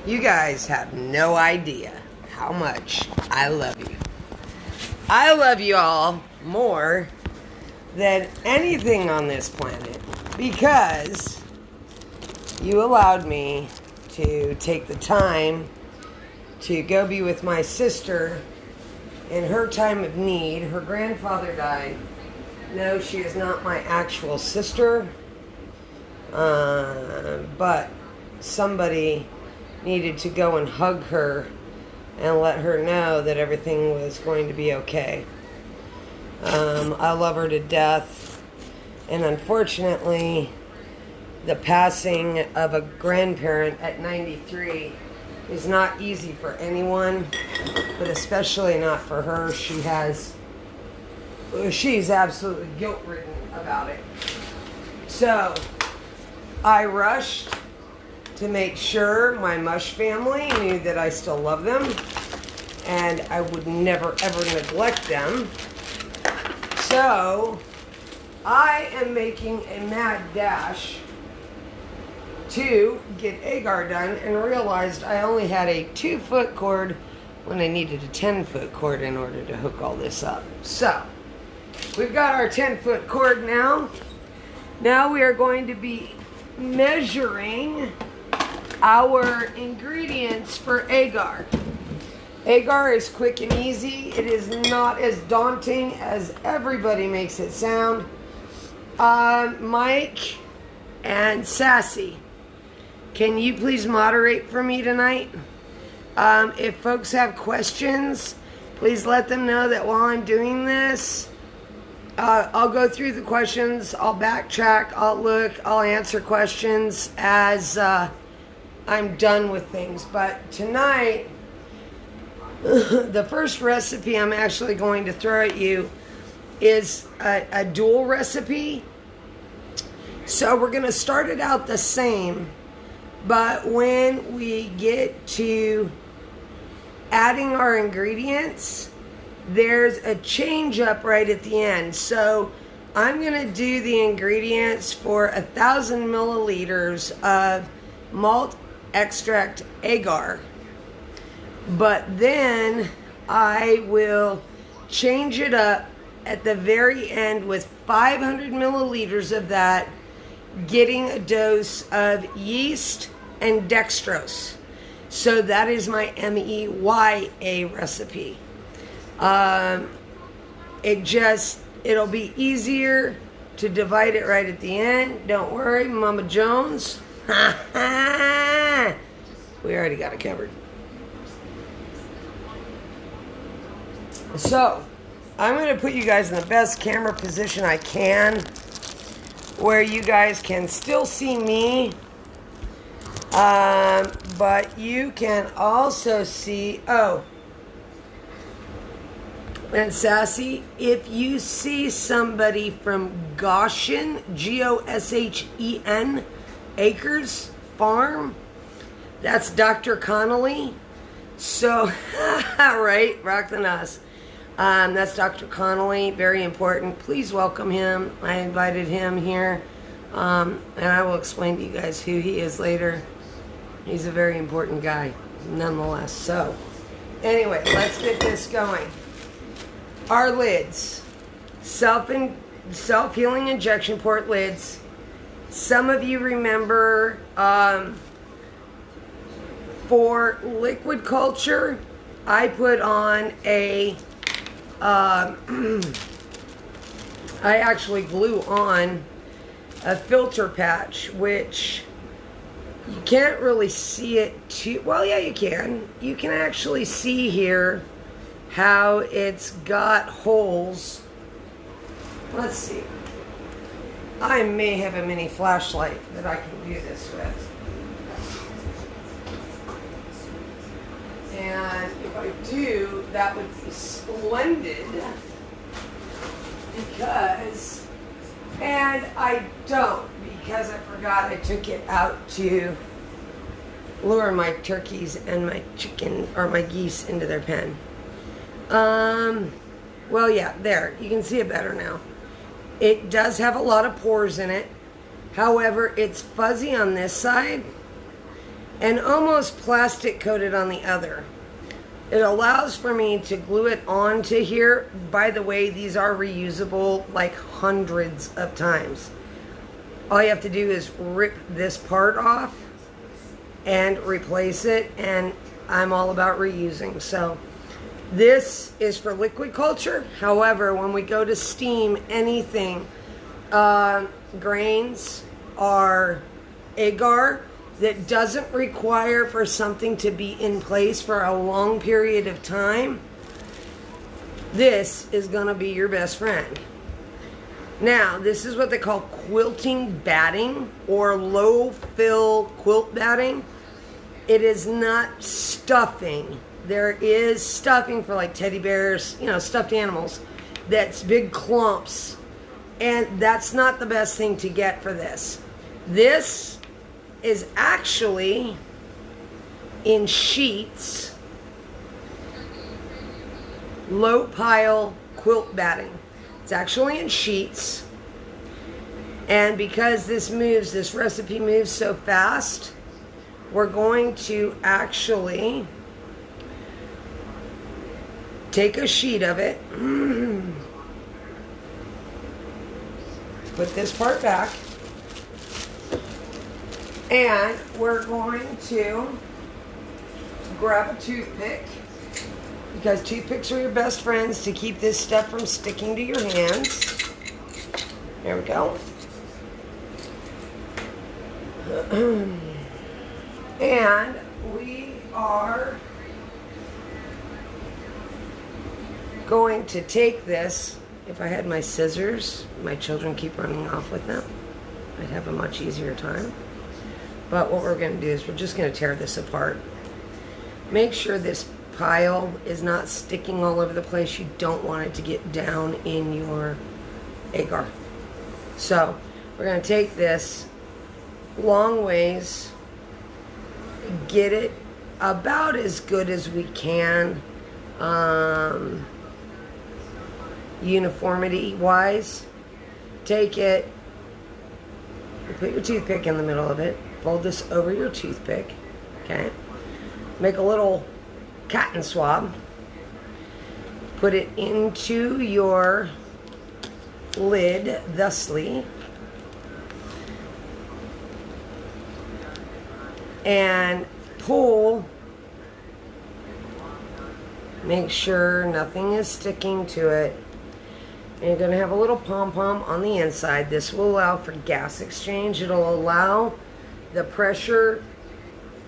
You guys have no idea how much I love you. I love you all more than anything on this planet because you allowed me to take the time to go be with my sister in her time of need. Her grandfather died. No, she is not my actual sister, but somebody needed to go and hug her and let her know that everything was going to be okay. I love her to death, and unfortunately, the passing of a grandparent at 93 is not easy for anyone, but especially not for her. She's absolutely guilt-ridden about it. So, I rushed to make sure my Mush family knew that I still love them and I would never ever neglect them. So I am making a mad dash to get Agar done and realized I only had a 2-foot cord when I needed a 10-foot cord in order to hook all this up. So we've got our 10-foot cord now. Now we are going to be measuring our ingredients for Agar. Agar is quick and easy. It is not as daunting as everybody makes it sound. Mike and Sassy, can you please moderate for me tonight? If folks have questions, please let them know that while I'm doing this, I'll go through the questions, I'll backtrack, I'll look, I'll answer questions as I'm done with things. But tonight, the first recipe I'm actually going to throw at you is a dual recipe. So we're going to start it out the same, but when we get to adding our ingredients, there's a change up right at the end. So I'm going to do the ingredients for 1,000 milliliters of Malt Extract Agar. But then I will change it up at the very end with 500 milliliters of that, getting a dose of yeast and dextrose. So that is my MEYA recipe. It'll be easier to divide it right at the end. Don't worry, Mama Jones. We already got it covered. So, I'm going to put you guys in the best camera position I can, where you guys can still see me, but you can also see, and Sassy, if you see somebody from Goshen, Goshen Acres Farm, that's Dr. Connolly. So, right, rock the nos. That's Dr. Connolly, very important. Please welcome him. I invited him here, and I will explain to you guys who he is later. He's a very important guy, nonetheless. So, anyway, let's get this going. Our lids, self-healing injection port lids. Some of you remember for liquid culture, I put on I actually glue on a filter patch, which you can't really see it too well. Yeah, you can. You can actually see here how it's got holes. Let's see. I may have a mini flashlight that I can do this with. And if I do, that would be splendid. And I don't, because I forgot I took it out to lure my turkeys and my chicken, or my geese, into their pen. Well, yeah, there. You can see it better now. It does have a lot of pores in it. However, it's fuzzy on this side. and almost plastic coated on the other. It allows for me to glue it onto here. By the way, these are reusable like hundreds of times. All you have to do is rip this part off and replace it, and I'm all about reusing. So this is for liquid culture. However, when we go to steam anything, grains or agar that doesn't require for something to be in place for a long period of time, this is going to be your best friend. Now, this is what they call quilting batting or low fill quilt batting. It is not stuffing. There is stuffing for like teddy bears, you know, stuffed animals. That's big clumps. And that's not the best thing to get for this. This is actually in sheets, low pile quilt batting. It's actually in sheets. And because this recipe moves so fast, we're going to actually take a sheet of it, put this part back, and we're going to grab a toothpick, because toothpicks are your best friends to keep this stuff from sticking to your hands. There we go. And we are going to take this. If I had my scissors, my children keep running off with them, I'd have a much easier time. But what we're going to do is we're just going to tear this apart. Make sure this pile is not sticking all over the place. You don't want it to get down in your agar. So we're going to take this long ways, get it about as good as we can, uniformity wise. Take it, put your toothpick in the middle of it, fold this over your toothpick, okay, make a little cotton swab, put it into your lid thusly, and pull. Make sure nothing is sticking to it. And you're going to have a little pom-pom on the inside. This will allow for gas exchange. It'll allow the pressure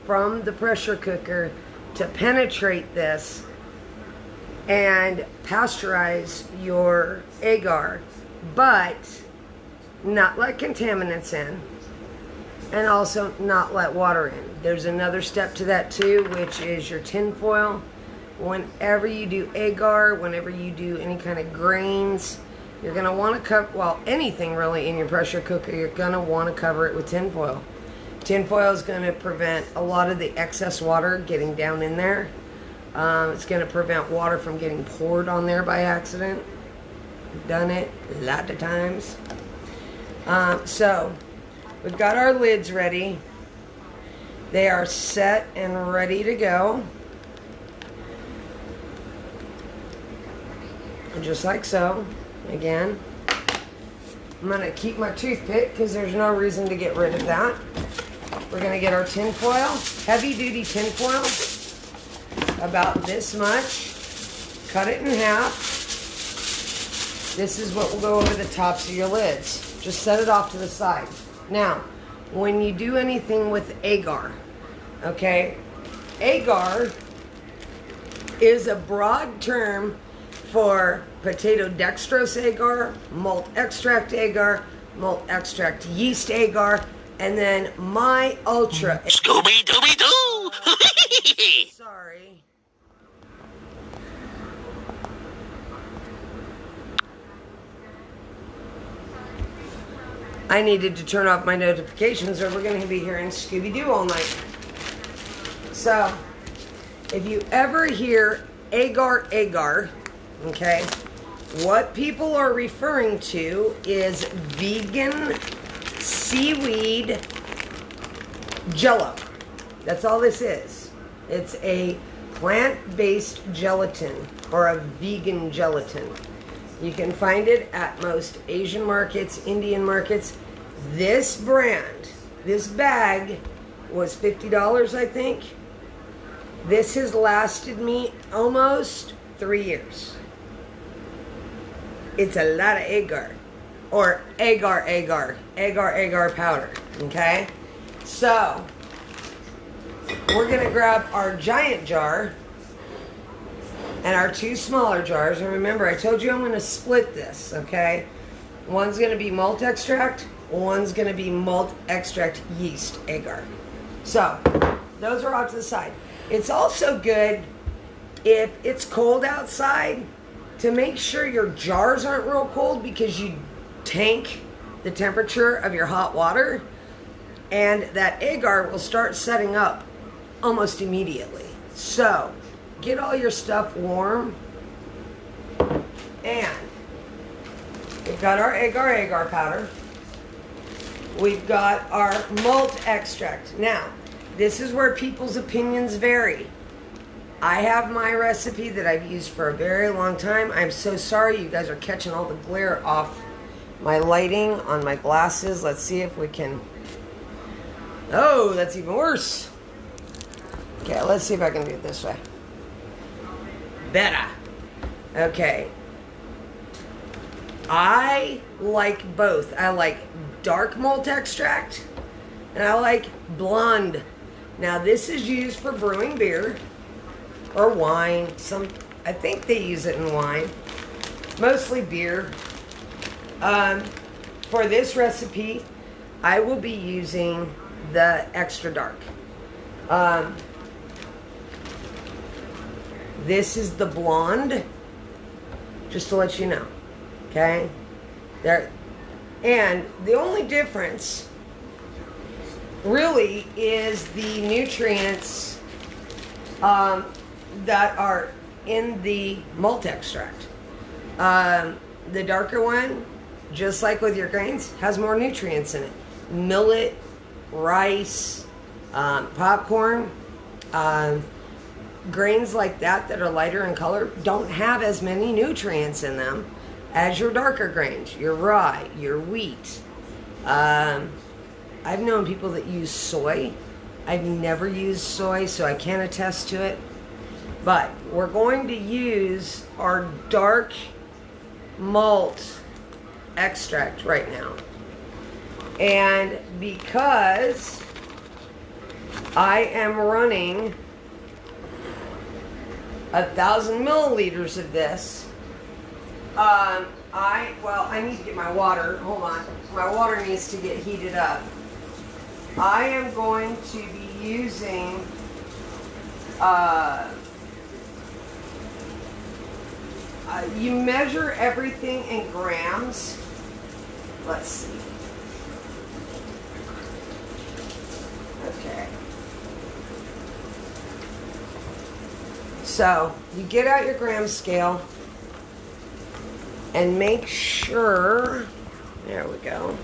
from the pressure cooker to penetrate this and pasteurize your agar, but not let contaminants in, and also not let water in. There's another step to that too, which is your tin foil. Whenever you do agar, whenever you do any kind of grains, you're going to want to cover, well, anything really in your pressure cooker, you're going to want to cover it with tin foil. Tin foil is going to prevent a lot of the excess water getting down in there. It's going to prevent water from getting poured on there by accident. I've done it a lot of times. So we've got our lids ready. They are set and ready to go. Just like so. Again, I'm going to keep my toothpick because there's no reason to get rid of that. We're going to get our tin foil, heavy duty tin foil, about this much. Cut it in half. This is what will go over the tops of your lids. Just set it off to the side. Now, when you do anything with agar, okay, agar is a broad term for potato dextrose agar, malt extract agar, malt extract yeast agar, and then my ultra. Scooby-Dooby-Doo! Sorry. I needed to turn off my notifications or we're going to be hearing Scooby-Doo all night. So, if you ever hear agar, okay, what people are referring to is vegan seaweed jello. That's all this is. It's a plant-based gelatin or a vegan gelatin. You can find it at most Asian markets, Indian markets. This brand, this bag was $50, I think. This has lasted me almost 3 years. It's a lot of agar. Or agar powder. Okay? So, we're going to grab our giant jar and our 2 smaller jars. And remember, I told you I'm going to split this, okay? One's going to be malt extract. One's going to be malt extract yeast agar. So, those are off to the side. It's also good if it's cold outside to make sure your jars aren't real cold, because you tank the temperature of your hot water, and that agar will start setting up almost immediately. So, get all your stuff warm. And we've got our agar powder. We've got our malt extract. Now, this is where people's opinions vary. I have my recipe that I've used for a very long time. I'm so sorry you guys are catching all the glare off my lighting on my glasses. Let's see if we can... Oh, that's even worse. Okay, let's see if I can do it this way. Better. Okay. I like both. I like dark malt extract and I like blonde. Now this is used for brewing beer or wine. I think they use it in wine. Mostly beer. For this recipe, I will be using the extra dark. This is the blonde, just to let you know. Okay? There. And the only difference really is the nutrients that are in the malt extract. The darker one, just like with your grains, has more nutrients in it. Millet, rice, popcorn, grains like that are lighter in color don't have as many nutrients in them as your darker grains, your rye, your wheat. I've known people that use soy. I've never used soy, so I can't attest to it. But we're going to use our dark malt extract right now. And because I am running 1,000 milliliters of this, I need to get my water. Hold on. My water needs to get heated up. I am going to be using you measure everything in grams. Let's see. Okay. So, you get out your gram scale and make sure, there we go,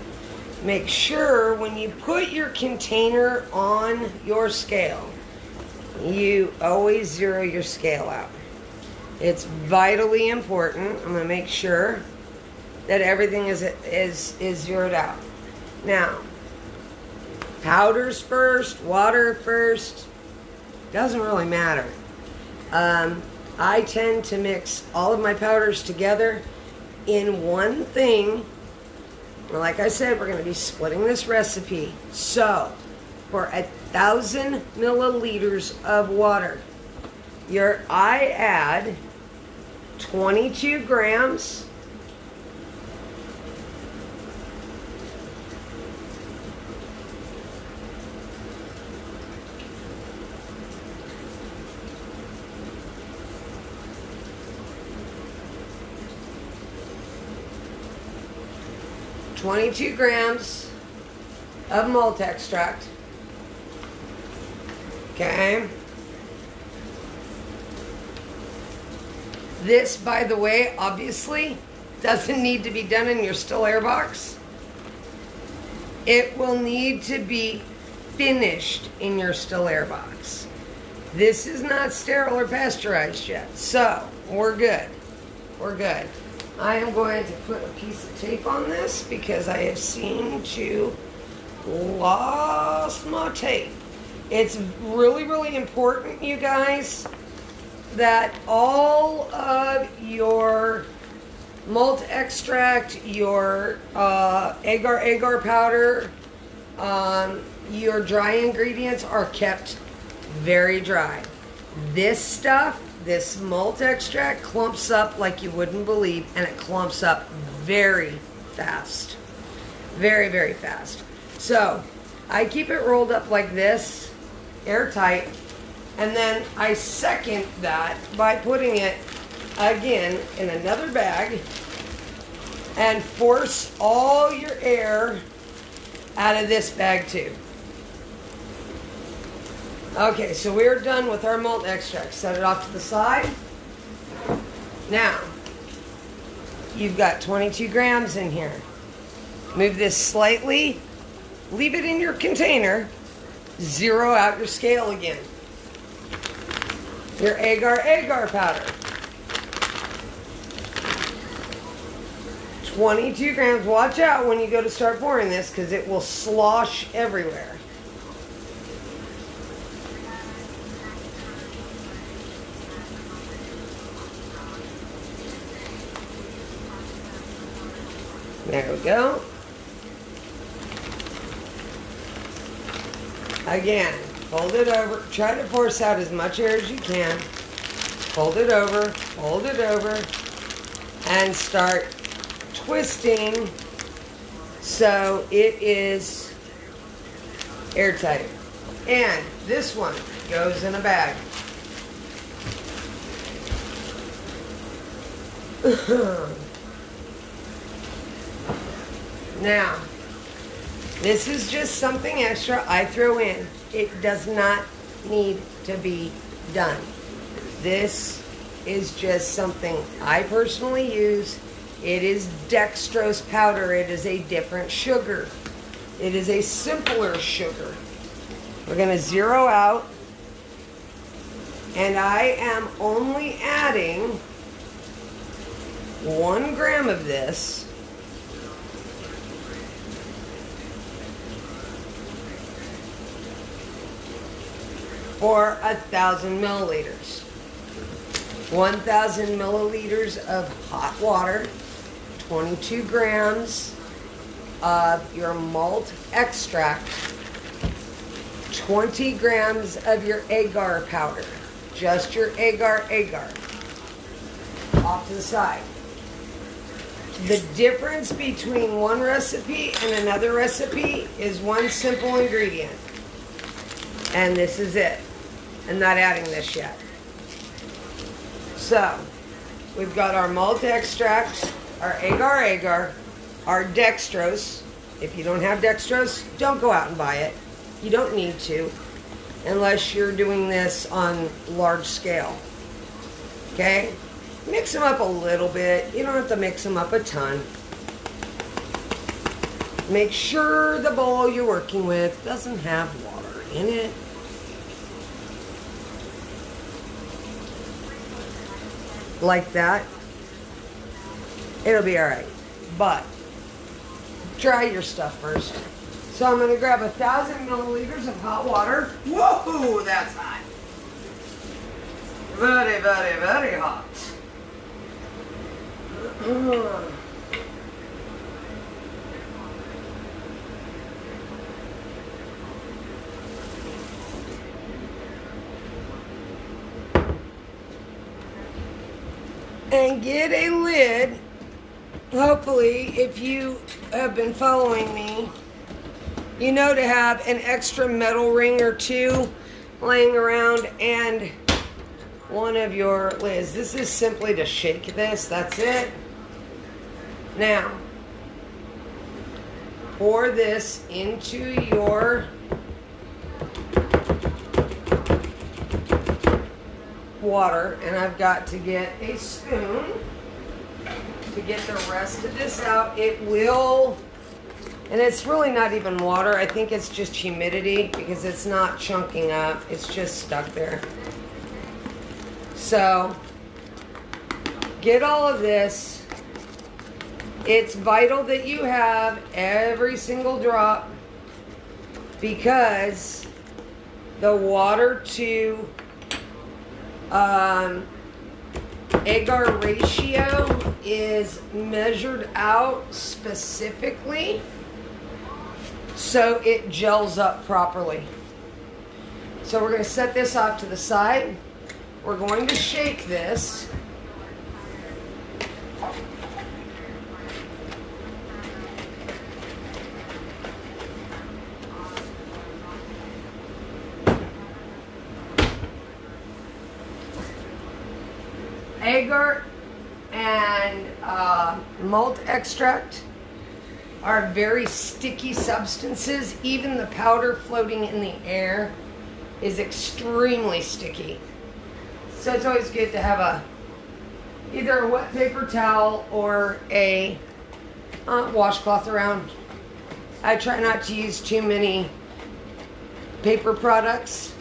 make sure when you put your container on your scale, you always zero your scale out. It's vitally important. I'm going to make sure that everything is zeroed out. Now, powders first, water first, doesn't really matter. I tend to mix all of my powders together in one thing. Like I said, we're going to be splitting this recipe. So, for 1,000 milliliters of water, I add 22 grams of malt extract. Okay. This, by the way, obviously doesn't need to be done in your still air box. It will need to be finished in your still air box. This is not sterile or pasteurized yet, so we're good. We're good. I am going to put a piece of tape on this because I have seemed to lost my tape. It's really, really important, you guys, that all of your malt extract, your agar powder, your dry ingredients are kept very dry. This stuff, this malt extract, clumps up like you wouldn't believe, and it clumps up very fast. Very, very fast. So, I keep it rolled up like this, airtight, and then I second that by putting it again in another bag and force all your air out of this bag too. Okay, so we're done with our malt extract. Set it off to the side. Now, you've got 22 grams in here. Move this slightly. Leave it in your container. Zero out your scale again. Your agar powder. 22 grams. Watch out when you go to start pouring this because it will slosh everywhere. There we go. Again, fold it over. Try to force out as much air as you can. Fold it over, and start twisting so it is airtight. And this one goes in a bag. Now, this is just something extra I throw in. It does not need to be done. This is just something I personally use. It is dextrose powder. It is a different sugar. It is a simpler sugar. We're going to zero out. And I am only adding 1 gram of this for 1,000 milliliters. 1,000 milliliters of hot water, 22 grams of your malt extract, 20 grams of your agar powder, just your agar, off to the side. The difference between one recipe and another recipe is one simple ingredient. And this is it. I'm not adding this yet. So, we've got our malt extract, our agar, our dextrose. If you don't have dextrose, don't go out and buy it. You don't need to, unless you're doing this on large scale. Okay? Mix them up a little bit. You don't have to mix them up a ton. Make sure the bowl you're working with doesn't have water in it. Like that. It'll be alright. But try your stuff first. So I'm going to grab 1,000 milliliters of hot water. Whoa, that's hot. Very, very, very hot. And get a lid. Hopefully, if you have been following me, you know to have an extra metal ring or two laying around and one of your lids. This is simply to shake this. That's it. Now, pour this into your water, and I've got to get a spoon to get the rest of this out. It will And it's really not even water. I think it's just humidity because it's not chunking up. It's just stuck there. So, get all of this. It's vital that you have every single drop because the water to agar ratio is measured out specifically so it gels up properly. So we're going to set this off to the side. We're going to shake this. Agar and malt extract are very sticky substances. Even the powder floating in the air is extremely sticky. So it's always good to have either a wet paper towel or a washcloth around. I try not to use too many paper products.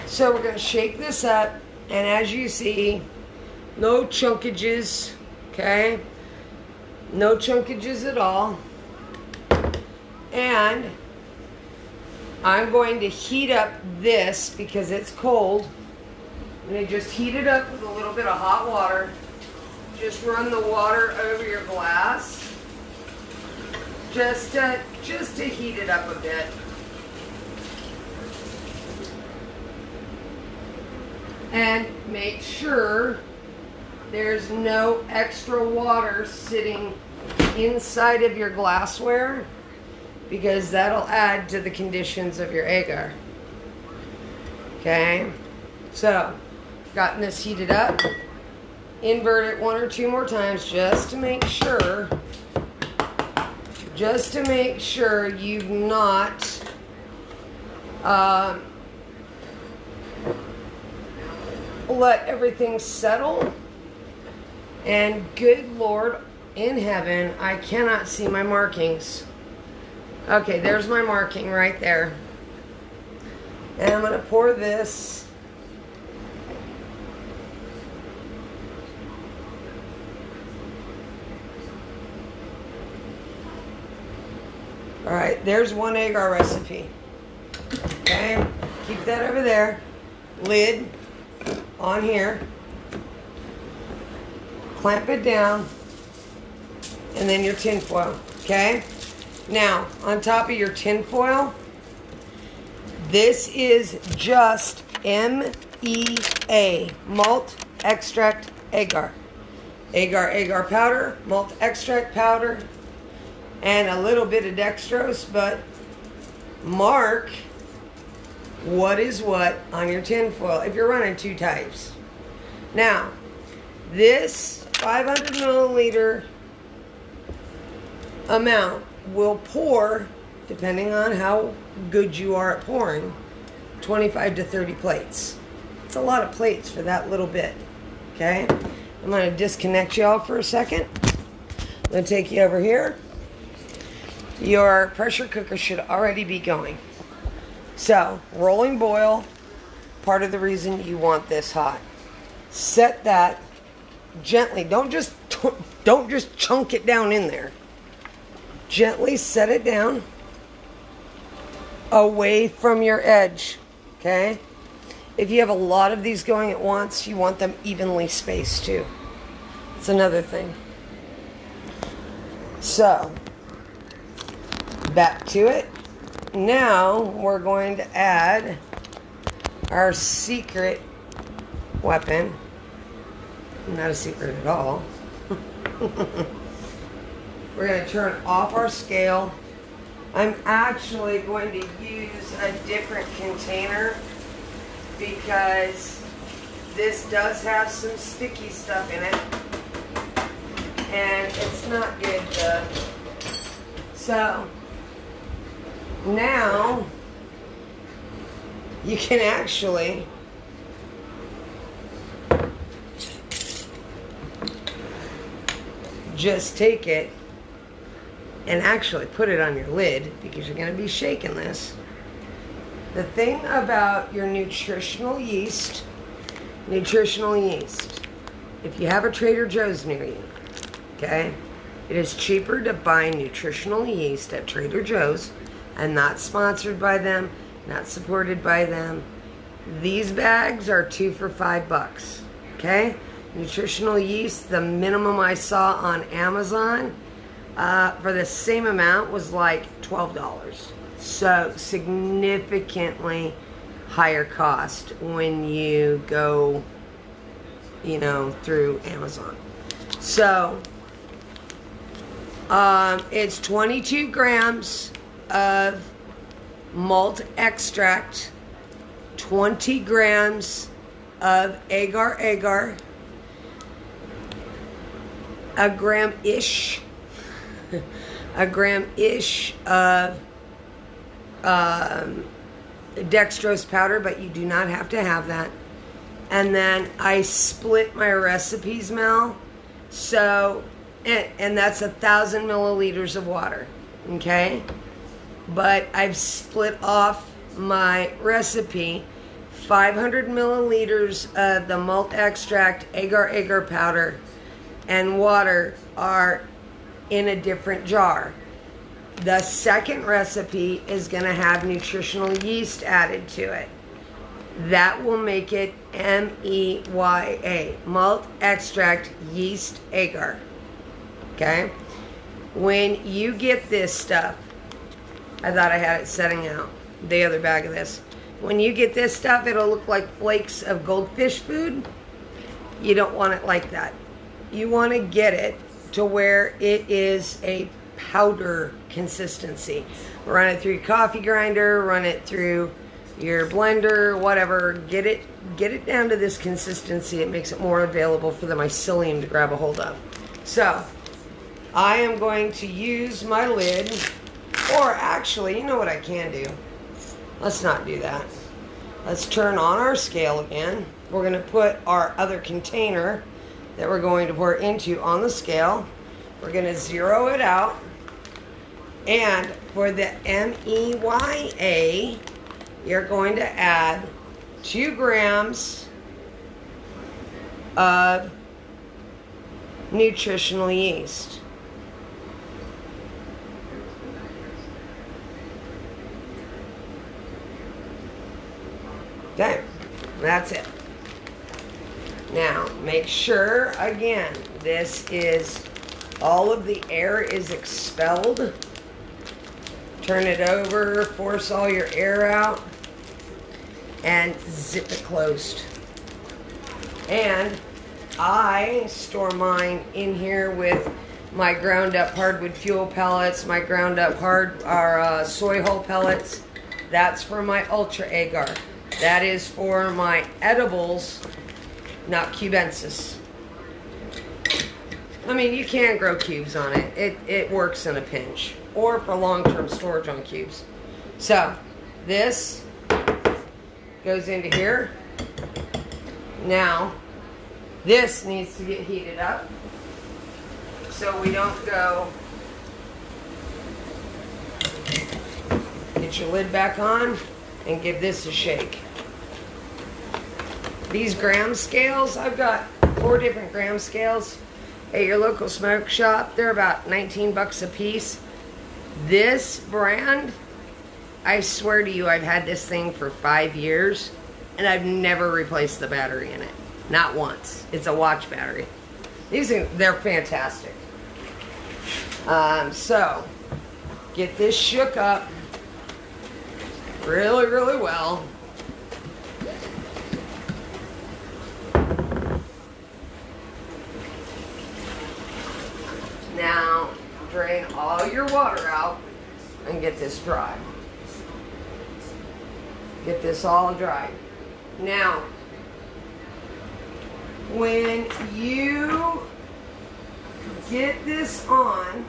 So we're going to shake this up, and as you see, no chunkages, okay? No chunkages at all. And I'm going to heat up this because it's cold. I'm going to just heat it up with a little bit of hot water. Just run the water over your glass. Just to heat it up a bit. And make sure there's no extra water sitting inside of your glassware because that'll add to the conditions of your agar. Okay, so gotten this heated up. Invert it 1 or 2 more times just to make sure. Just to make sure you've not let everything settle. And good Lord in heaven, I cannot see my markings. Okay, there's my marking right there. And I'm going to pour this. All right, there's one agar recipe. Okay, keep that over there. Lid on here. Clamp it down, and then your tin foil, okay? Now, on top of your tin foil, this is just MEA, Malt Extract Agar. Agar powder, malt extract powder, and a little bit of dextrose, but mark what is what on your tin foil if you're running 2 types. Now, this 500 milliliter amount will pour, depending on how good you are at pouring, 25 to 30 plates. It's a lot of plates for that little bit. Okay? I'm going to disconnect y'all for a second. I'm going to take you over here. Your pressure cooker should already be going. So, rolling boil, part of the reason you want this hot. Set that gently. Don't just chunk it down in there. Gently set it down away from your edge. Okay? If you have a lot of these going at once, you want them evenly spaced too. It's another thing. So, back to it. Now we're going to add our secret weapon. Not a secret at all. We're going to turn off our scale. I'm actually going to use a different container because this does have some sticky stuff in it. And it's not good though. So, now you can actually just take it and actually put it on your lid because you're going to be shaking this. The thing about your nutritional yeast, if you have a Trader Joe's near you, okay, it is cheaper to buy nutritional yeast at Trader Joe's, and not sponsored by them, not supported by them. These bags are 2 for $5, okay? Nutritional yeast, the minimum I saw on Amazon for the same amount was like $12. So significantly higher cost when you go, you know, through Amazon. So it's 22 grams of malt extract, 20 grams of agar, a gram-ish of dextrose powder, but you do not have to have that. And then I split my recipes, Mel, so, and that's 1,000 milliliters of water, okay? But I've split off my recipe. 500 milliliters of the malt extract, agar powder, and water are in a different jar. The second recipe is going to have nutritional yeast added to it. That will make it MEYA, malt extract yeast agar. Okay? When you get this stuff, I thought I had it setting out, the other bag of this. When you get this stuff, it'll look like flakes of goldfish food. You don't want it like that. You want to get it to where it is a powder consistency. Run it through your coffee grinder, run it through your blender, whatever. Get it down to this consistency. It makes it more available for the mycelium to grab a hold of. So, I am going to use my lid, or actually, you know what I can do? Let's not do that. Let's turn on our scale again. We're going to put our other container that we're going to pour into on the scale. We're going to zero it out. And for the MEYA, you're going to add 2 grams of nutritional yeast. Okay, that's it. Now, make sure, again, this is, all of the air is expelled. Turn it over, force all your air out, and zip it closed. And I store mine in here with my ground up hardwood fuel pellets, my ground up soy hull pellets. That's for my ultra agar. That is for my edibles, not cubensis. I mean, you can grow cubes on it. It works in a pinch. Or for long-term storage on cubes. So, this goes into here. Now, this needs to get heated up so we don't go. Get your lid back on and give this a shake. These gram scales, I've got 4 different gram scales at your local smoke shop. They're about 19 bucks a piece. This brand, I swear to you, I've had this thing for 5 years and I've never replaced the battery in it. Not once. It's a watch battery. They're fantastic. So, get this shook up really, really well. Now, drain all your water out and get this dry. Get this all dry. Now, when you get this on,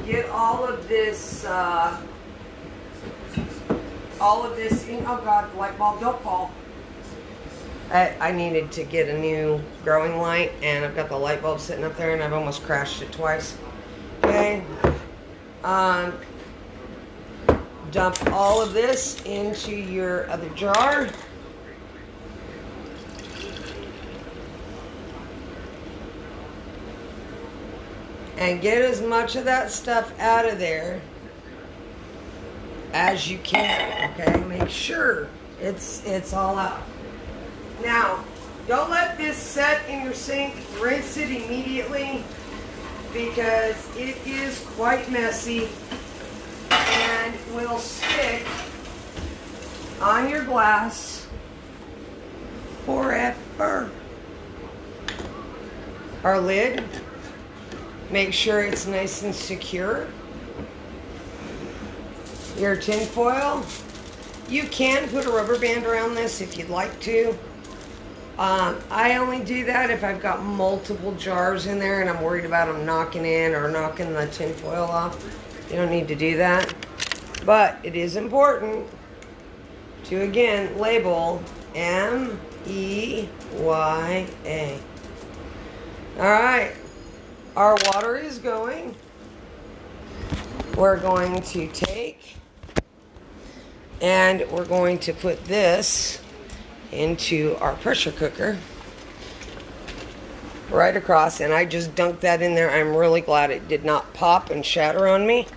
get all of this, oh God, the light bulb, don't fall. I needed to get a new growing light, and I've got the light bulb sitting up there, and I've almost crashed it twice. Okay. Dump all of this into your other jar. And get as much of that stuff out of there as you can, okay? Make sure it's all out. Now, don't let this set in your sink. Rinse it immediately because it is quite messy and will stick on your glass forever. Our lid, make sure it's nice and secure. Your tin foil, you can put a rubber band around this if you'd like to. I only do that if I've got multiple jars in there and I'm worried about them knocking in or knocking the tin foil off. You don't need to do that. But it is important to, again, label M-E-Y-A. Alright, our water is going. We're going to take and we're going to put this into our pressure cooker right across, and I just dunked that in there. I'm really glad it did not pop and shatter on me.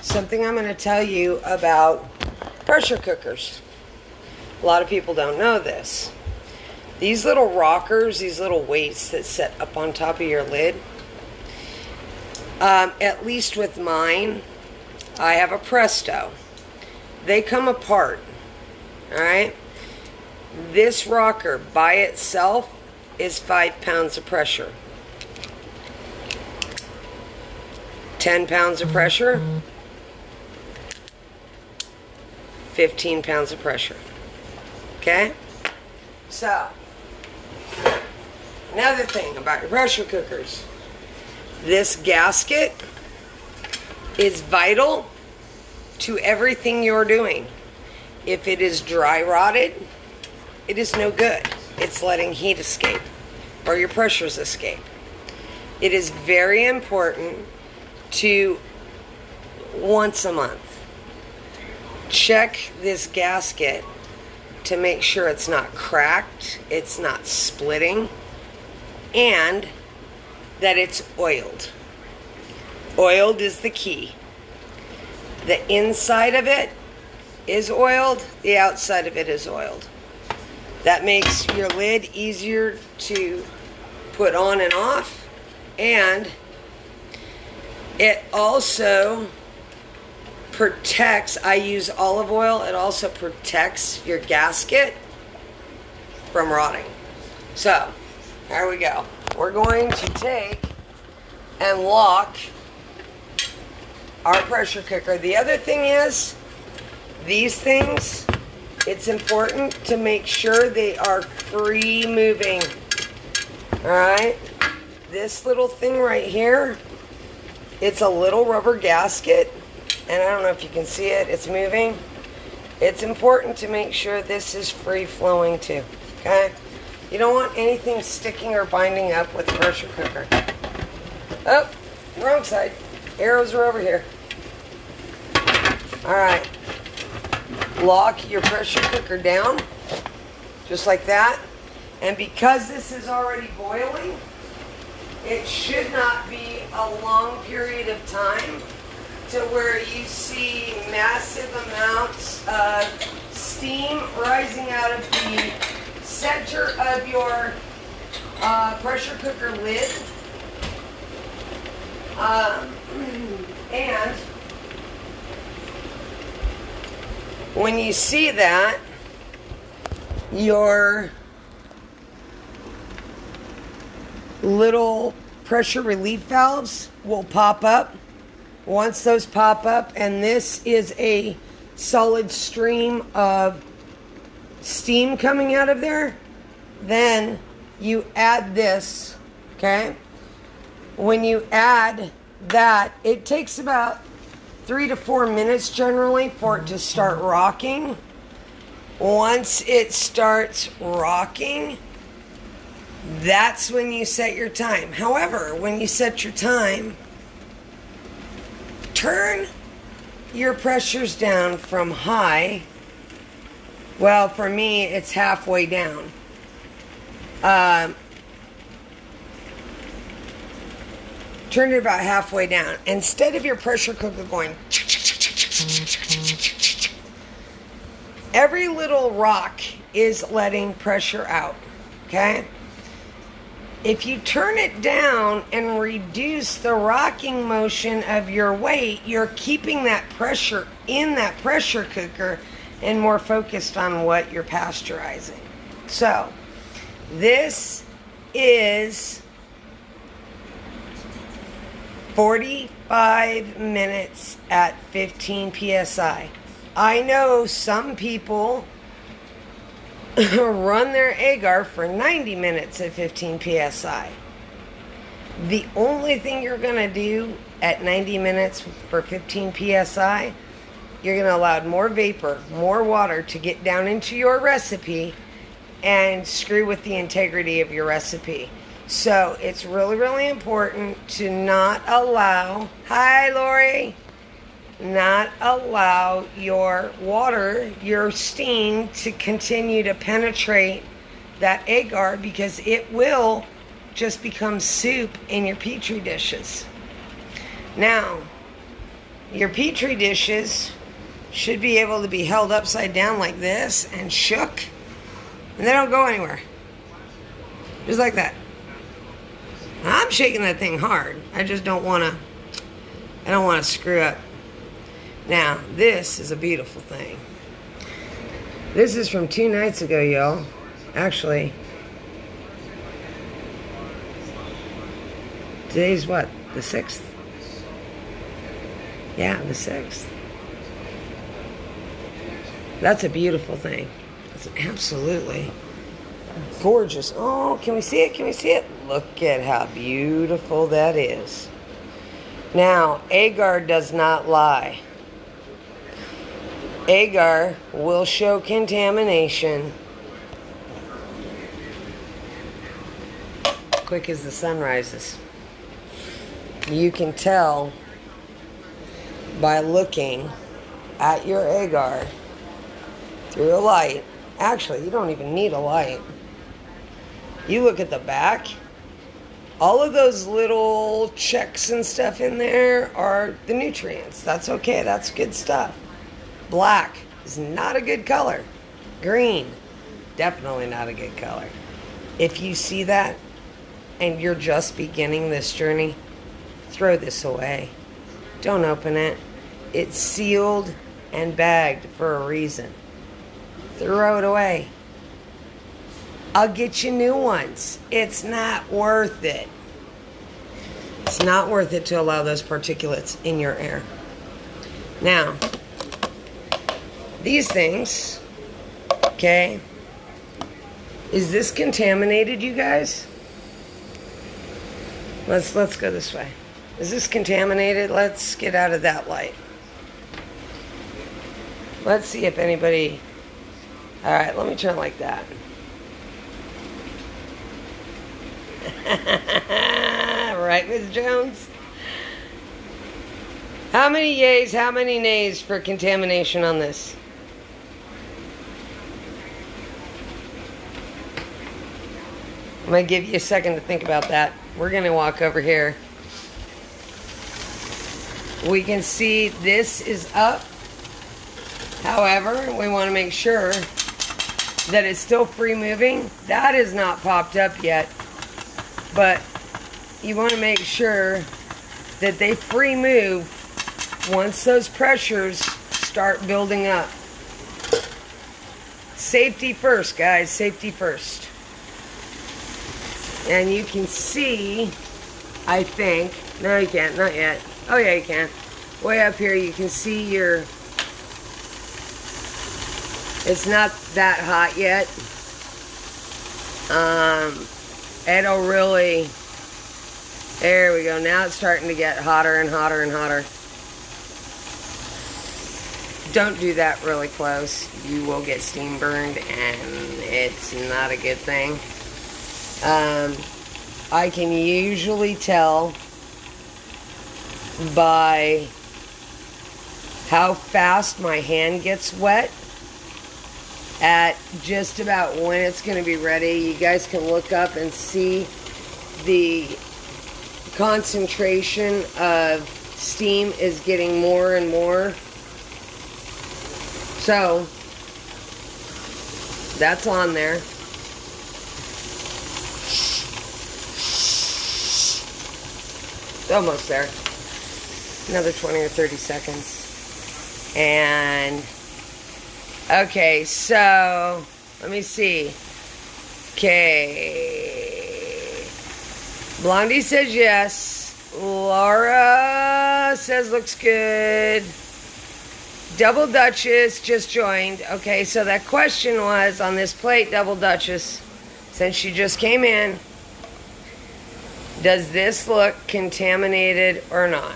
Something I'm going to tell you about pressure cookers. A lot of people don't know this. These little rockers, these little weights that set up on top of your lid, at least with mine, I have a Presto. They come apart. Alright? This rocker by itself is 5 pounds of pressure. 10 pounds of pressure. 15 pounds of pressure. Okay? So, another thing about your pressure cookers. This gasket is vital to everything you're doing. If it is dry rotted, it is no good. It's letting heat escape or your pressures escape. It is very important to, once a month, check this gasket to make sure it's not cracked, it's not splitting, and that it's oiled. Oiled is the key. The inside of it is oiled, the outside of it is oiled. That makes your lid easier to put on and off, and it also protects, I use olive oil, it also protects your gasket from rotting. So, here we go. We're going to take and lock our pressure cooker. The other thing is, these things, it's important to make sure they are free moving. Alright? This little thing right here, it's a little rubber gasket, and I don't know if you can see it, it's moving. It's important to make sure this is free flowing too. Okay? You don't want anything sticking or binding up with the pressure cooker. Oh, wrong side. Arrows are over here. Alright. Lock your pressure cooker down, just like that. And because this is already boiling, it should not be a long period of time to where you see massive amounts of steam rising out of the center of your pressure cooker lid. And when you see that, your little pressure relief valves will pop up. Once those pop up, and this is a solid stream of steam coming out of there, then you add this, okay? When you add that, it takes about 3 to 4 minutes generally for it to start rocking. Once it starts rocking, that's when you set your time. However, when you set your time, turn your pressures down from high. Well, for me, it's halfway down. Turn it about halfway down. Instead of your pressure cooker going, every little rock is letting pressure out. Okay? If you turn it down and reduce the rocking motion of your weight, you're keeping that pressure in that pressure cooker and more focused on what you're pasteurizing. So, this is 45 minutes at 15 psi. I know some people run their Agar for 90 minutes at 15 psi. The only thing you're going to do at 90 minutes for 15 psi, you're going to allow more vapor, more water to get down into your recipe and screw with the integrity of your recipe. So it's really, really important to not allow, hi Lori, not allow your water, your steam to continue to penetrate that agar, because it will just become soup in your Petri dishes. Now, your Petri dishes should be able to be held upside down like this and shook, and they don't go anywhere. Just like that. I'm shaking that thing hard. I just don't want to screw up. Now, this is a beautiful thing. This is from 2 nights ago, y'all. Actually, today's what? The 6th? Yeah, the 6th. That's a beautiful thing. That's absolutely gorgeous. Oh, can we see it? Can we see it? Look at how beautiful that is. Now, Agar does not lie. Agar will show contamination quick as the sun rises. You can tell by looking at your Agar through a light. Actually, you don't even need a light. You look at the back. All of those little checks and stuff in there are the nutrients. That's okay. That's good stuff. Black is not a good color. Green, definitely not a good color. If you see that and you're just beginning this journey, throw this away. Don't open it. It's sealed and bagged for a reason. Throw it away. I'll get you new ones. It's not worth it. It's not worth it to allow those particulates in your air. Now, these things, okay, is this contaminated, you guys? Let's go this way. Is this contaminated? Let's get out of that light. Let's see if anybody... All right, let me turn like that. Right, Ms. Jones? How many yays, how many nays for contamination on this? I'm going to give you a second to think about that. We're going to walk over here. We can see this is up. However, we want to make sure that it's still free moving. That is not popped up yet. But you want to make sure that they free move once those pressures start building up. Safety first, guys. Safety first. And you can see, I think, no you can't, not yet. Oh yeah, you can. Way up here you can see your, it's not that hot yet. It'll really, there we go. Now it's starting to get hotter and hotter and hotter. Don't do that really close. You will get steam burned and it's not a good thing. I can usually tell by how fast my hand gets wet at just about when it's going to be ready. You guys can look up and see the concentration of steam is getting more and more. So that's on there. Almost there. Another 20 or 30 seconds. And okay, so let me see. Okay. Blondie says yes. Laura says looks good. Double Duchess just joined. Okay, so that question was on this plate, Double Duchess, since she just came in, does this look contaminated or not?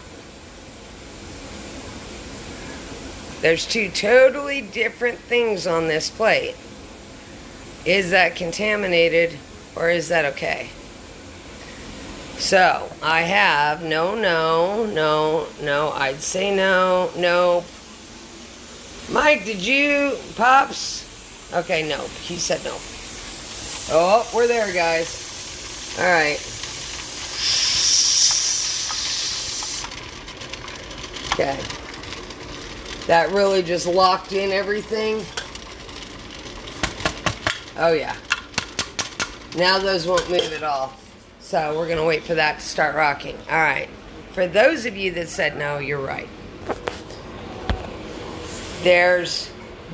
There's two totally different things on this plate. Is that contaminated or is that okay? So, I have no, I'd say no. Mike, did you, Pops? Okay, no, he said no. Oh, we're there, guys. All right. Okay. That really just locked in everything. Oh yeah. Now those won't move at all. So we're going to wait for that to start rocking. All right. For those of you that said no, you're right. There's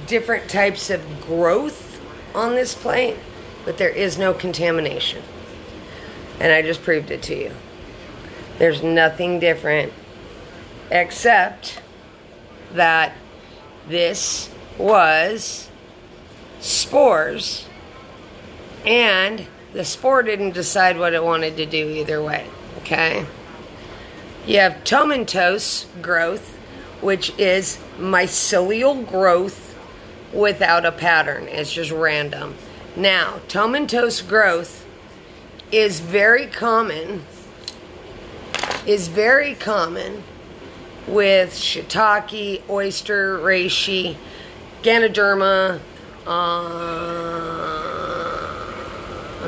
different types of growth on this plate, but there is no contamination. And I just proved it to you. There's nothing different except that this was spores, and the spore didn't decide what it wanted to do either way, okay? You have Tomentos Growth, which is mycelial growth without a pattern. It's just random. Now, Tomentos Growth is very common with shiitake, oyster, reishi, ganoderma,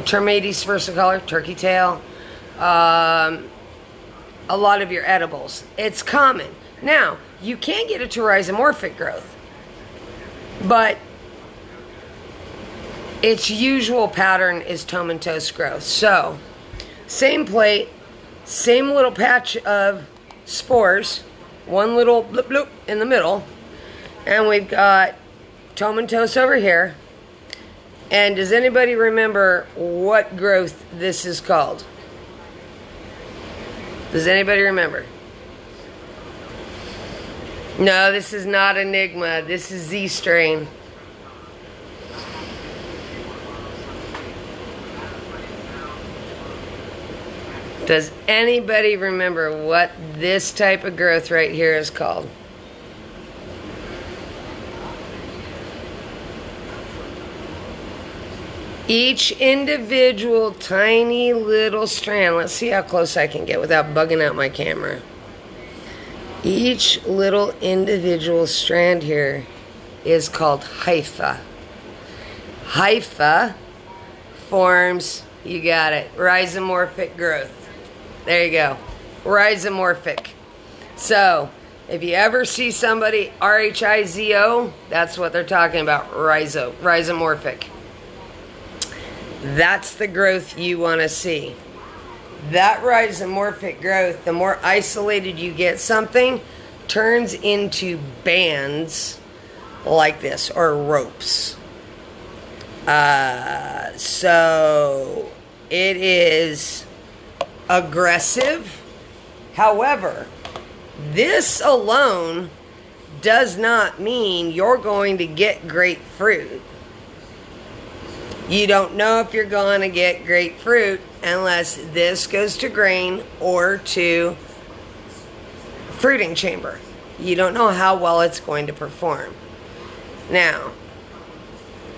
Tomentos versicolor, turkey tail, a lot of your edibles. It's common. Now, you can get it to rhizomorphic growth, but its usual pattern is Tomentos Growth. So, same plate, same little patch of spores, one little bloop bloop in the middle, and we've got Tomentos over here. And does anybody remember what growth this is called? Does anybody remember? No, this is not Enigma. This is Z strain. Does anybody remember what this type of growth right here is called? Each individual tiny little strand, let's see how close I can get without bugging out my camera. Each little individual strand here is called hypha. Hypha forms, you got it, rhizomorphic growth. There you go, rhizomorphic. So, if you ever see somebody R-H-I-Z-O, that's what they're talking about, rhizomorphic. That's the growth you want to see. That rhizomorphic growth, the more isolated you get something, turns into bands like this, or ropes. So it is aggressive. However, this alone does not mean you're going to get grapefruit. You don't know if you're going to get grapefruit unless this goes to grain or to fruiting chamber. You don't know how well it's going to perform. Now,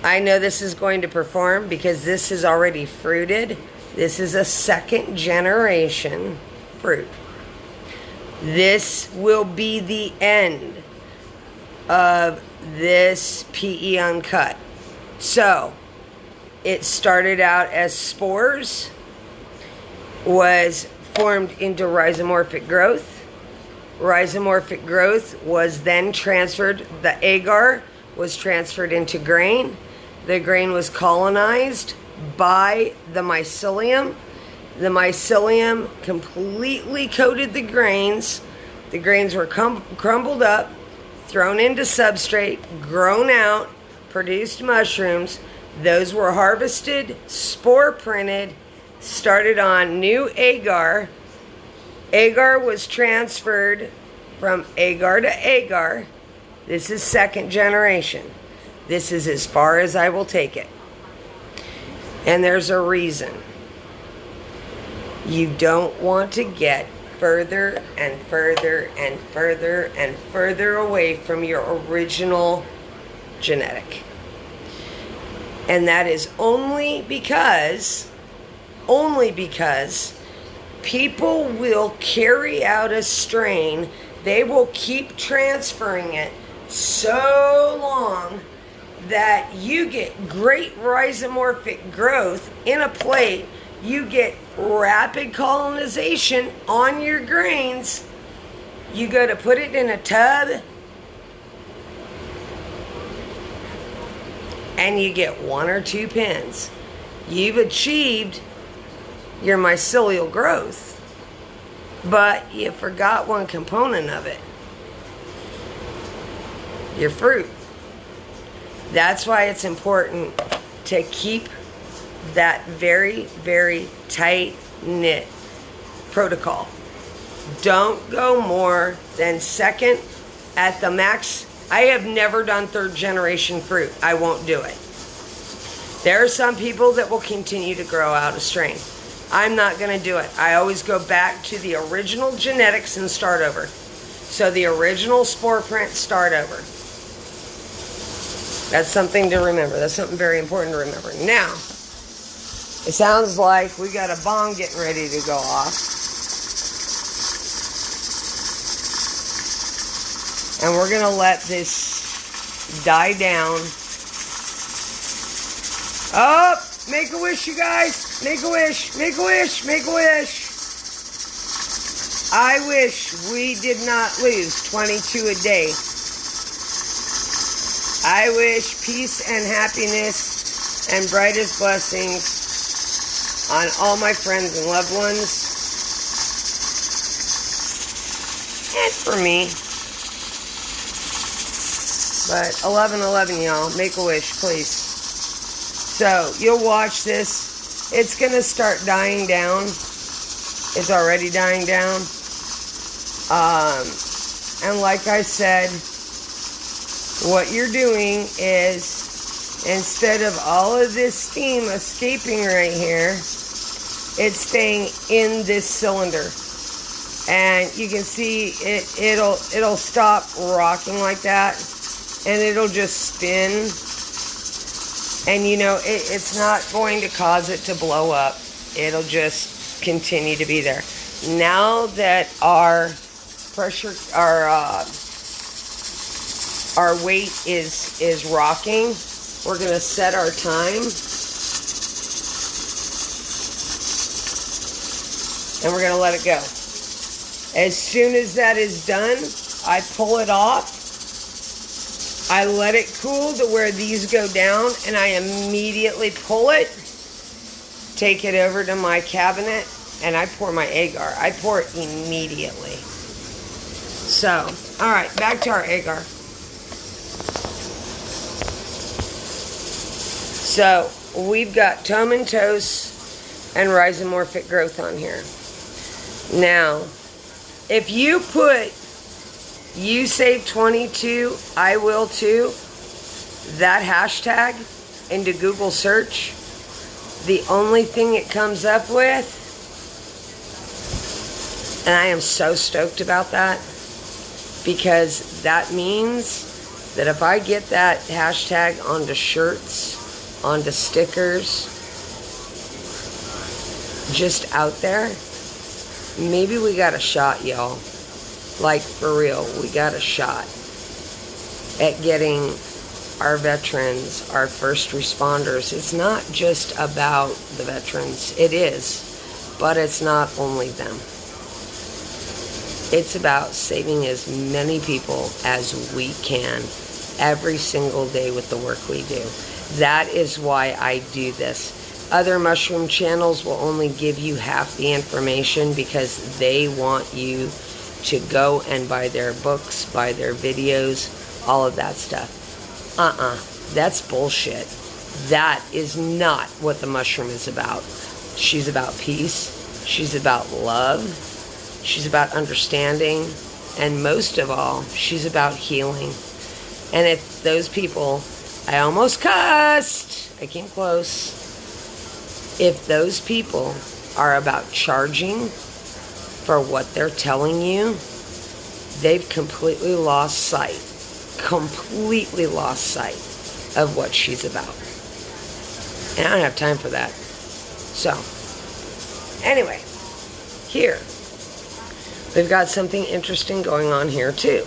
I know this is going to perform because this is already fruited. This is a second generation fruit. This will be the end of this PE Uncut. So, it started out as spores, was formed into rhizomorphic growth. Rhizomorphic growth was then transferred, the agar was transferred into grain. The grain was colonized by the mycelium. The mycelium completely coated the grains. The grains were crumbled up, thrown into substrate, grown out, produced mushrooms. Those were harvested, spore printed, started on new agar. Agar was transferred from agar to agar. This is second generation. This is as far as I will take it. And there's a reason. You don't want to get further and further and further and further away from your original genetic. And that is only because people will carry out a strain. They will keep transferring it so long that you get great rhizomorphic growth in a plate. You get rapid colonization on your grains. You go to put it in a tub, and you get 1 or 2 pins. You've achieved your mycelial growth, but you forgot one component of it. Your fruit. That's why it's important to keep that very, very tight-knit protocol. Don't go more than second at the max. I have never done third generation fruit. I won't do it. There are some people that will continue to grow out a strain. I'm not going to do it. I always go back to the original genetics and start over. So the original spore print, start over. That's something to remember. That's something very important to remember. Now, it sounds like we got a bomb getting ready to go off. And we're going to let this die down. Oh, make a wish, you guys. Make a wish. Make a wish. Make a wish. I wish we did not lose 22 a day. I wish peace and happiness and brightest blessings on all my friends and loved ones. And for me. But 11/11, y'all. Make a wish, please. So, you'll watch this. It's going to start dying down. It's already dying down. And like I said, what you're doing is, instead of all of this steam escaping right here, it's staying in this cylinder. And you can see it'll stop rocking like that, and it'll just spin. And you know, it's not going to cause it to blow up. It'll just continue to be there. Now that our pressure, our weight is rocking, we're going to set our time. And we're going to let it go. As soon as that is done, I pull it off. I let it cool to where these go down, and I immediately pull it, take it over to my cabinet, and I pour my agar. I pour it immediately. So, all right, back to our agar. So, we've got Tomentos and rhizomorphic growth on here. Now, if you put "you save 22, I will too," that hashtag into Google search, the only thing it comes up with, and I am so stoked about that, because that means that if I get that hashtag onto shirts, onto stickers, just out there, maybe we got a shot, y'all. Like, for real, we got a shot at getting our veterans, our first responders. It's not just about the veterans. It is, but it's not only them. It's about saving as many people as we can every single day with the work we do. That is why I do this. Other mushroom channels will only give you half the information because they want you to go and buy their books, buy their videos, all of that stuff. That's bullshit. That is not what the mushroom is about. She's about peace. She's about love. She's about understanding. And most of all, she's about healing. And if those people, I almost cussed, I came close. If those people are about charging for what they're telling you, they've completely lost sight of what she's about. And I don't have time for that. So, anyway, here, we've got something interesting going on here too.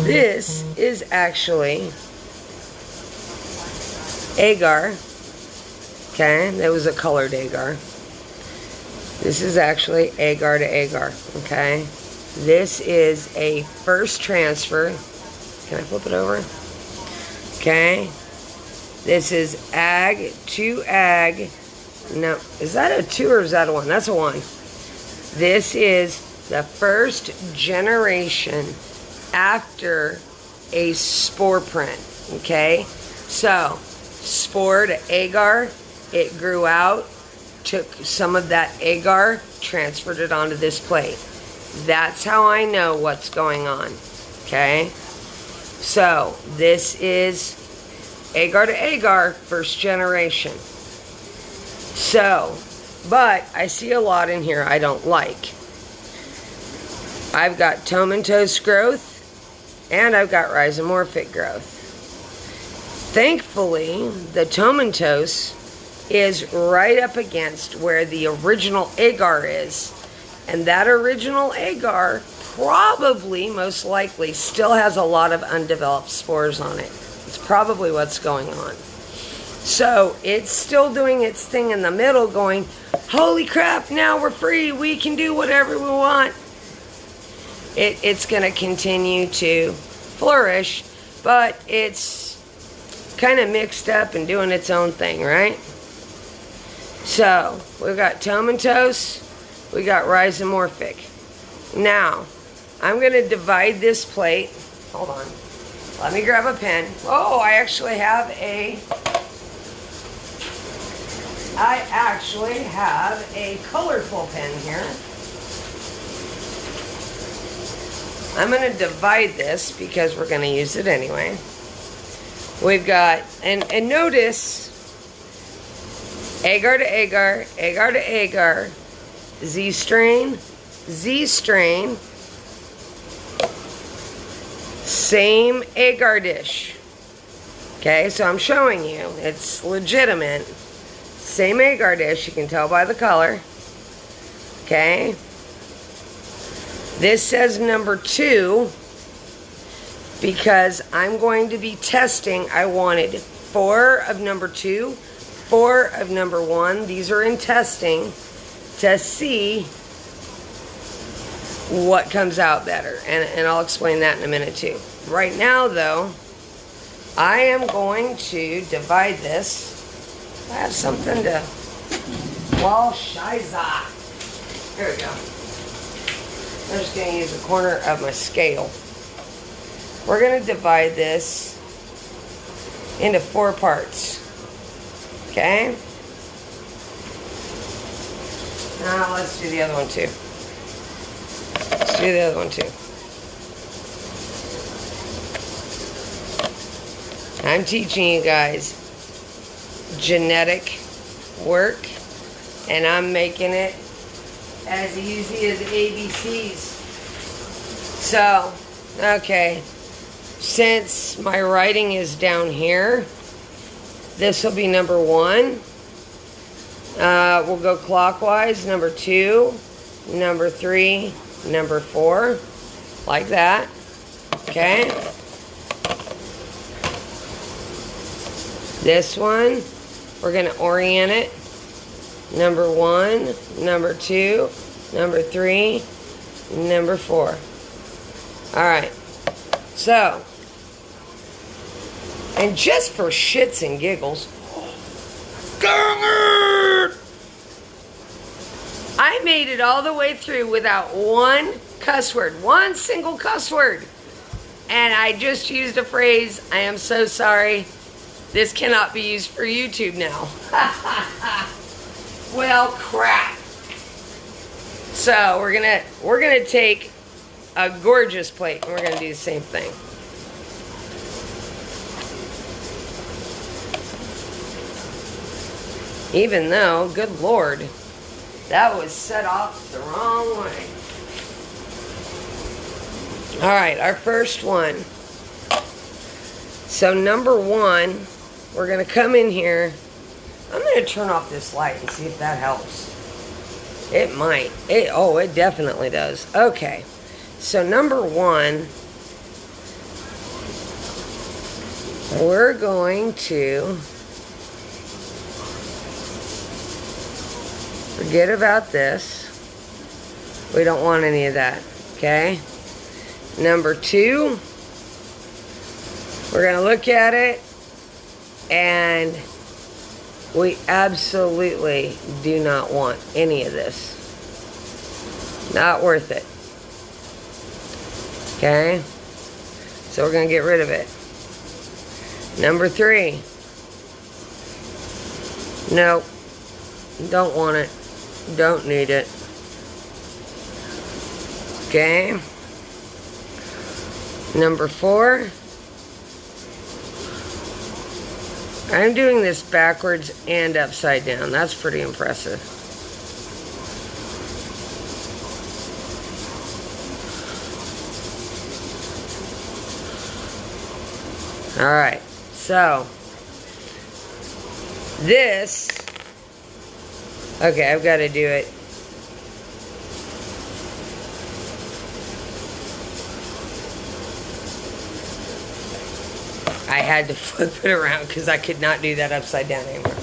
This is actually Agar. Okay, that was a colored Agar. This is actually Agar to Agar. Okay, this is a first transfer. Can I flip it over? Okay, this is Ag to Ag. No, is that a 2 or is that a 1? That's a 1. This is the first generation after a spore print. Okay, so spore to Agar, it grew out, took some of that agar, transferred it onto this plate. That's how I know what's going on. Okay, so this is agar to agar, first generation. So, but I see a lot in here I don't like. I've got Tomentos Growth and I've got Rhizomorphic Growth. Thankfully, the Tomentos is right up against where the original agar is. And that original agar probably, most likely, still has a lot of undeveloped spores on it. It's probably what's going on. So it's still doing its thing in the middle going, holy crap, now we're free. We can do whatever we want. It's going to continue to flourish, but it's kind of mixed up and doing its own thing, right? So we've got Tomentos, we got Rhizomorphic. Now, I'm going to divide this plate. Hold on. Let me grab a pen. Oh, I actually have a colorful pen here. I'm going to divide this because we're going to use it anyway. We've got, and notice, agar to agar, agar to agar, Z strain, same agar dish. Okay, so I'm showing you, it's legitimate. Same agar dish, you can tell by the color. Okay. This says number 2 because I'm going to be testing. I wanted 4 of number 2, 4 of number 1. These are in testing to see what comes out better. And I'll explain that in a minute too. Right now though, I am going to divide this. I have something to... Well, shiza. Here we go. I'm just going to use a corner of my scale. We're going to divide this into 4 parts. Okay? Now let's do the other one too. Let's do the other one too. I'm teaching you guys genetic work, and I'm making it as easy as ABCs. So, okay, since my writing is down here, this will be number 1. We'll go clockwise. Number 2, number 3, number 4, like that. Okay. This one, we're going to orient it. Number 1, number 2, number 3, number 4. All right. So, and just for shits and giggles, I made it all the way through without one cuss word, one single cuss word. And I just used a phrase, I am so sorry. This cannot be used for YouTube now. Well, crap. So we're gonna take a gorgeous plate and we're gonna do the same thing. Even though, good Lord, that was set off the wrong way. All right, our first one. So number 1, we're gonna come in here. I'm gonna turn off this light and see if that helps. It might. It definitely does. Okay. So number 1, we're going to forget about this. We don't want any of that. Okay. Number 2, we're going to look at it, and we absolutely do not want any of this. Not worth it. Okay? So we're going to get rid of it. Number 3. Nope. Don't want it. Don't need it. Okay? Number 4. I'm doing this backwards and upside down. That's pretty impressive. Alright, so this, okay, I've got to do it. I had to flip it around because I could not do that upside down anymore.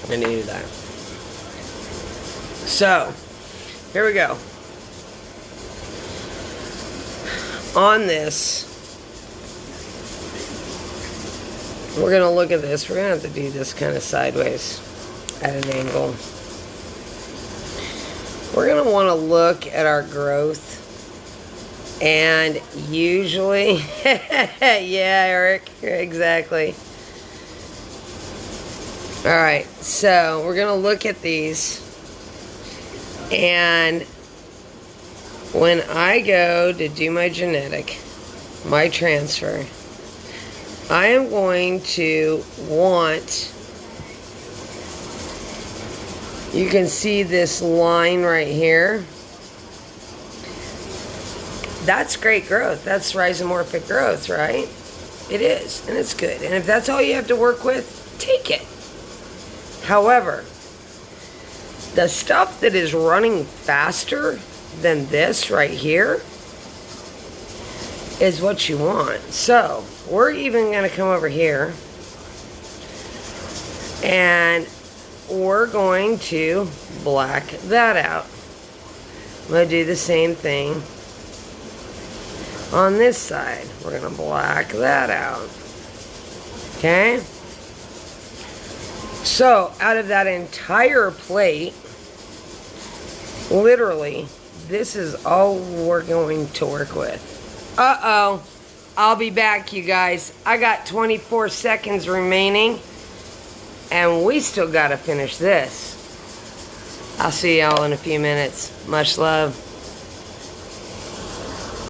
I needed that. So, here we go. On this, we're going to look at this. We're going to have to do this kind of sideways at an angle. We're going to want to look at our growth. And usually, yeah, Eric, exactly. Alright, so we're going to look at these. And when I go to do my genetic, my transfer, I am going to want, you can see this line right here. That's great growth. That's rhizomorphic growth, right? It is, and it's good. And if that's all you have to work with, take it. However, the stuff that is running faster than this right here is what you want. So, we're even going to come over here and we're going to black that out. I'm going to do the same thing on this side. We're going to black that out. Okay? So, out of that entire plate, literally, this is all we're going to work with. Uh-oh. I'll be back, you guys. I got 24 seconds remaining, and we still got to finish this. I'll see y'all in a few minutes. Much love.